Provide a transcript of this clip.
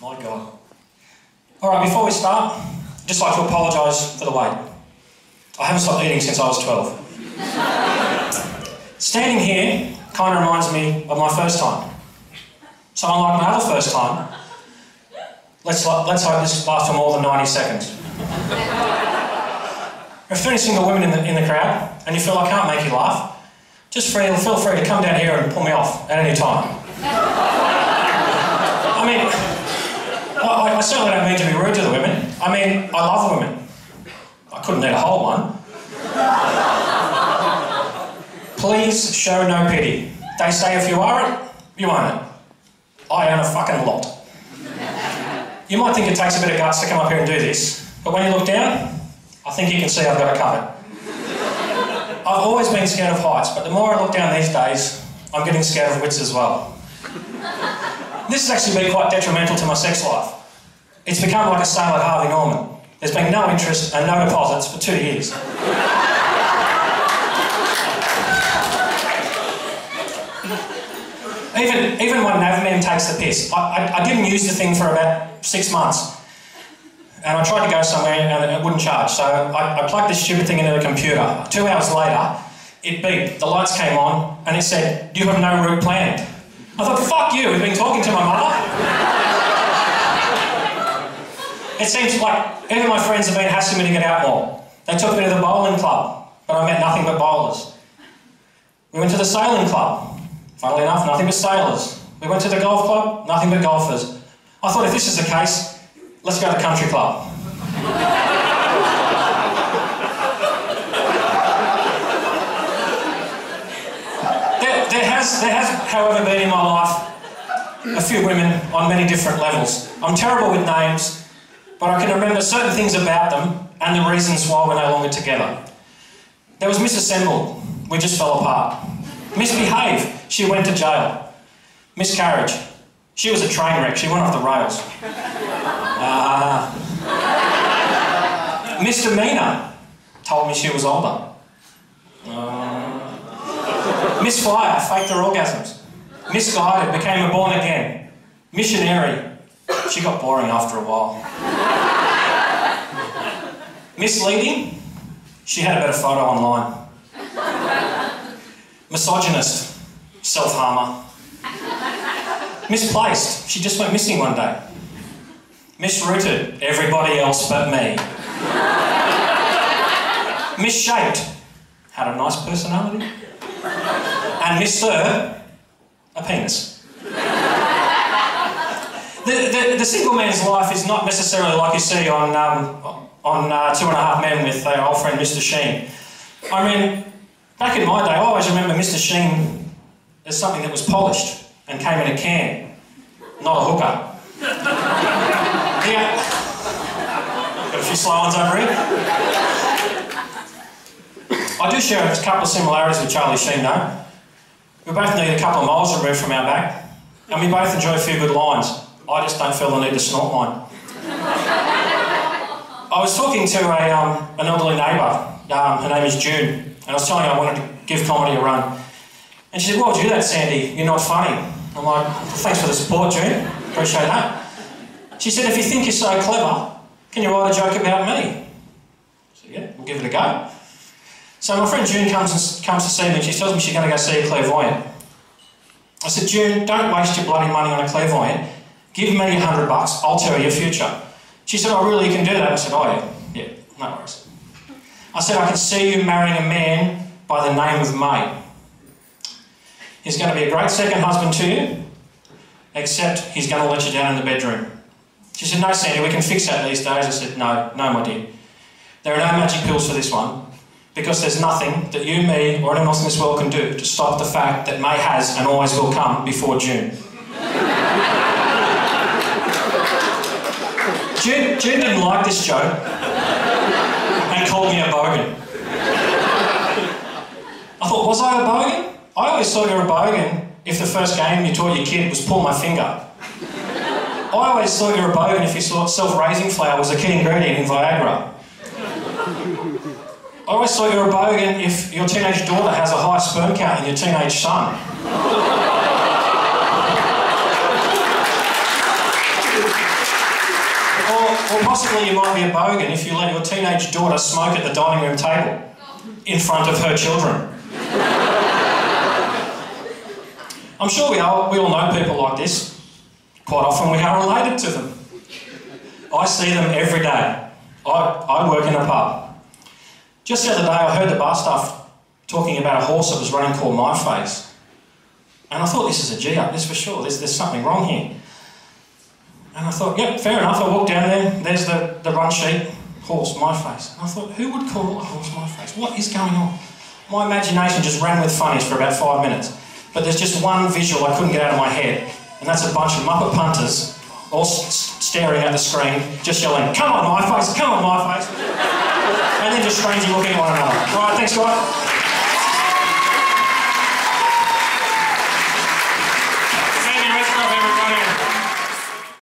My God. Alright, before we start, I'd just like to apologise for the wait. I haven't stopped eating since I was 12. Standing here kind of reminds me of my first time. So unlike my other first time, let's hope this lasts for more than 90 seconds. If there are any single women in the crowd and you feel I can't make you laugh, just feel free to come down here and pull me off at any time. I mean, I certainly don't mean to be rude to the women. I mean, I love women. I couldn't eat a whole one. Please show no pity. They say if you are it, you own it. I own a fucking lot. You might think it takes a bit of guts to come up here and do this, but when you look down, I think you can see I've got it covered. I've always been scared of heights, but the more I look down these days, I'm getting scared of wits as well. This has actually been quite detrimental to my sex life. It's become like a sale at Harvey Norman. There's been no interest and no deposits for 2 years. Even my navman takes the piss. I didn't use the thing for about 6 months. And I tried to go somewhere and it wouldn't charge. So I plugged this stupid thing into the computer. 2 hours later, it beeped, the lights came on, and it said, "You have no route planned." I thought, fuck you, we've been talking to my mother. It seems like even my friends have been hassling me to get out more. They took me to the bowling club, but I met nothing but bowlers. We went to the sailing club. Funnily enough, nothing but sailors. We went to the golf club, nothing but golfers. I thought if this is the case, let's go to the country club. There has, however, been in my life a few women on many different levels. I'm terrible with names, but I can remember certain things about them and the reasons why we're no longer together. There was Miss Assemble. We just fell apart. Misbehave. She went to jail. Miscarriage. She was a train wreck. She went off the rails. Misdemeanor. Told me she was older. Misfire. Faked her orgasms. Misguided. Became a born again. Missionary. She got boring after a while. Misleading. She had a better photo online. Misogynist. Self-harmer. Misplaced. She just went missing one day. Misrouted. Everybody else but me. Misshaped. Had a nice personality. And Mr. a penis. The single man's life is not necessarily like you see on 2.5 Men with their old friend Mr. Sheen. I mean, back in my day, I always remember Mr. Sheen as something that was polished and came in a can, not a hooker. Yeah. Got a few slow ones over here. I do share a couple of similarities with Charlie Sheen though. We both need a couple of miles removed from our back, and we both enjoy a few good lines. I just don't feel the need to snort mine. I was talking to an elderly neighbour, her name is June, and I was telling her I wanted to give comedy a run. And she said, "Why would you do that, Sandy? You're not funny." I'm like, "Thanks for the support, June. Appreciate that." She said, "If you think you're so clever, can you write a joke about me?" I said, "Yeah, we'll give it a go." So my friend June comes to see me and she tells me she's going to go see a clairvoyant. I said, "June, don't waste your bloody money on a clairvoyant. Give me $100, I'll tell you your future." She said, "Oh really, you can do that?" I said, "Oh yeah, no worries." I said, "I can see you marrying a man by the name of May. He's going to be a great second husband to you, except he's going to let you down in the bedroom." She said, "No, Sandy, we can fix that these days." I said, No, my dear. There are no magic pills for this one, because there's nothing that you, me, or anyone else in this world can do to stop the fact that May has and always will come before June." June didn't like this joke and called me a bogan. I thought, was I a bogan? I always thought you were a bogan if the first game you taught your kid was pull my finger. I always thought you were a bogan if you thought self-raising flour was a key ingredient in Viagra. I always thought you were a bogan if your teenage daughter has a high sperm count than your teenage son. Or possibly you might be a bogan if you let your teenage daughter smoke at the dining room table in front of her children. I'm sure we all know people like this. Quite often we are related to them. I see them every day. I work in a pub. Just the other day I heard the bar staff talking about a horse that was running called My Face. And I thought, this is a G-up, this for sure, there's something wrong here. And I thought, yep, fair enough. I walked down there, there's the run sheet, horse, My Face. And I thought, who would call a horse My Face? What is going on? My imagination just ran with funnies for about 5 minutes. But there's just one visual I couldn't get out of my head, and that's a bunch of Muppet punters all staring at the screen, just yelling, come on, My Face, come on, My Face. And then just strangely looking at one another. Right, thanks, guys.